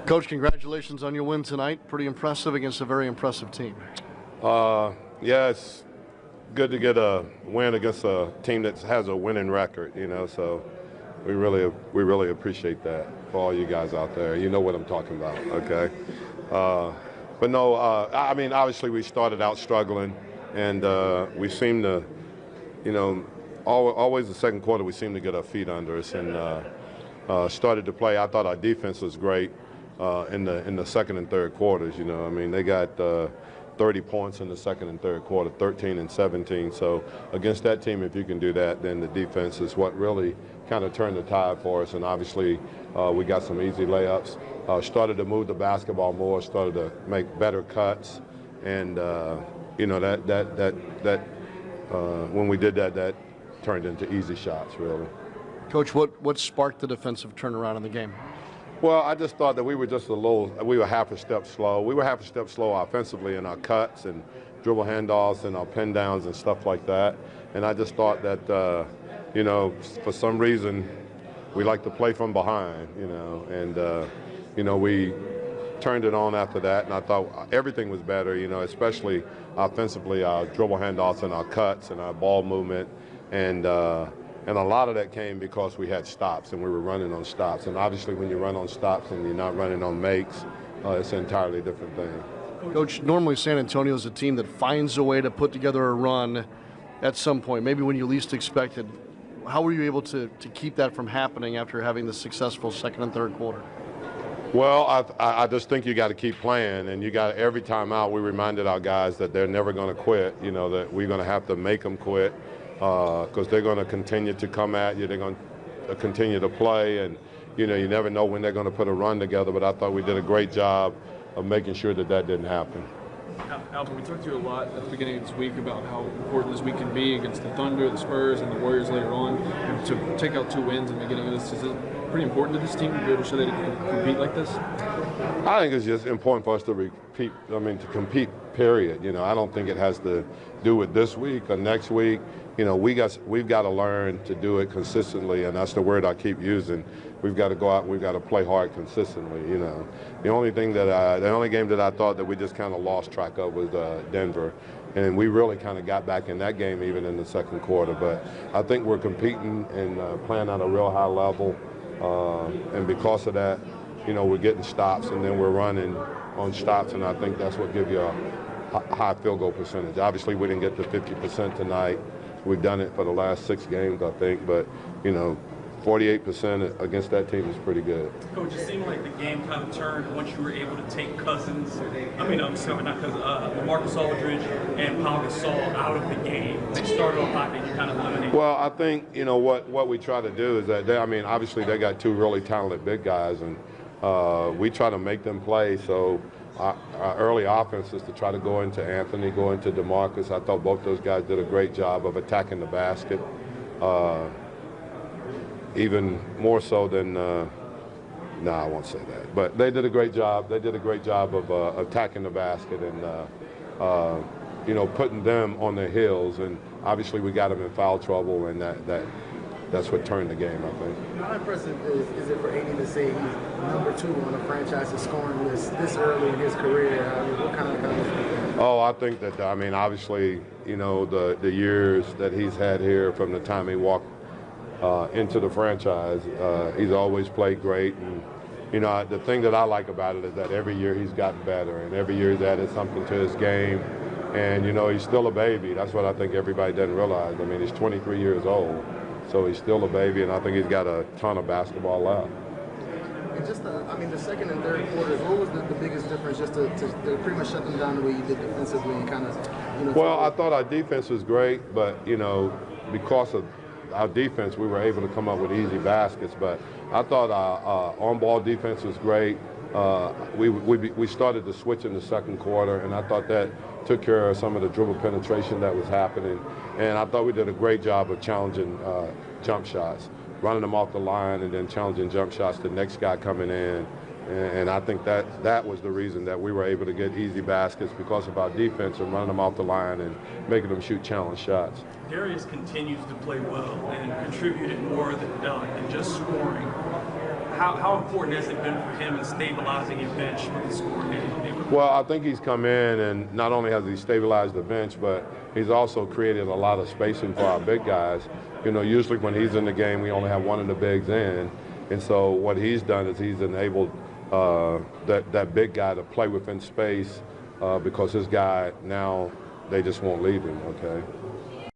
Coach, congratulations on your win tonight. Pretty impressive against a very impressive team. Yeah, it's good to get a win against a team that has a winning record, so we really appreciate that for all you guys out there. You know what I'm talking about, okay? But no, I mean, obviously we started out struggling, and we seem to, always the second quarter we seem to get our feet under us and started to play. I thought our defense was great in the second and third quarters. I mean, they got 30 points in the second and third quarter, 13 and 17. So against that team, if you can do that, then the defense is what really kind of turned the tide for us. And obviously, we got some easy layups. Started to move the basketball more. Started to make better cuts. And when we did that, that turned into easy shots, really. Coach, what sparked the defensive turnaround in the game? Well, I just thought that we were half a step slow. We were half a step slow offensively in our cuts and dribble handoffs and our pin downs and stuff like that. And I just thought that, for some reason, we like to play from behind, and we turned it on after that. And I thought everything was better, especially offensively, our dribble handoffs and our cuts and our ball movement. And a lot of that came because we had stops and we were running on stops. And obviously when you run on stops and you're not running on makes, it's an entirely different thing. Coach, normally San Antonio is a team that finds a way to put together a run at some point, maybe when you least expected. How were you able to keep that from happening after having the successful second and third quarter? Well, I just think you got to keep playing, and every time out we reminded our guys that they're never going to quit, that we're going to have to make them quit. Because they're going to continue to come at you. They're going to continue to play, and you never know when they're going to put a run together. But I thought we did a great job of making sure that didn't happen. Alvin, we talked to you a lot at the beginning of this week about how important this week can be against the Thunder, the Spurs, and the Warriors later on. And to take out 2 wins in the beginning of this, is it pretty important to this team to be able to show that it can compete like this? I think it's just important for us to compete, period. I don't think it has to do with this week or next week. We've got to learn to do it consistently, and that's the word I keep using. We've got to go out and we've got to play hard consistently. The only game that I thought that we just kind of lost track of was Denver, and we really kind of got back in that game even in the second quarter. But I think we're competing and playing at a real high level, and because of that, we're getting stops and then we're running on stops, and I think that's what gives you a high field goal percentage. Obviously, we didn't get to 50% tonight. We've done it for the last 6 games, I think, but 48% against that team is pretty good. Coach, it seemed like the game kind of turned once you were able to take Marcus Aldridge and Pau Gasol out of the game. They started off hot and you kind of eliminated. Well, I think what we try to do is that obviously they got 2 really talented big guys, and we try to make them play. So our early offense is to try to go into Anthony, go into DeMarcus. I thought both those guys did a great job of attacking the basket, even more so than I won't say that. But they did a great job. They did a great job of attacking the basket and putting them on their heels. And obviously we got them in foul trouble, and that's what turned the game, I think. How impressive is it for AD to say he's number 2 on the franchise's scoring list this early in his career? What kind of Oh, I think that, obviously, the years that he's had here from the time he walked into the franchise, he's always played great. And, the thing that I like about it is that every year he's gotten better, and every year he's added something to his game. And, he's still a baby. That's what I think everybody doesn't realize. I mean, he's 23 years old. So he's still a baby, and I think he's got a ton of basketball left. And just, the second and third quarters, what was the biggest difference just to pretty much shut them down the way you did defensively and kind of, Well, I thought our defense was great, but, because of our defense, we were able to come up with easy baskets. But I thought our on-ball defense was great. We started to switch in the second quarter, and I thought that took care of some of the dribble penetration that was happening. And I thought we did a great job of challenging jump shots, running them off the line and then challenging jump shots to the next guy coming in. And I think that was the reason that we were able to get easy baskets, because of our defense and running them off the line and making them shoot challenge shots. Darius continues to play well and contributed more than just scoring. how important has it been for him in stabilizing your bench with the scoring game? Well, I think he's come in and not only has he stabilized the bench, but he's also created a lot of spacing for our big guys. You know, usually when he's in the game, we only have one of the bigs in. And so what he's done is he's enabled that big guy to play within space because his guy now, they just won't leave him, okay?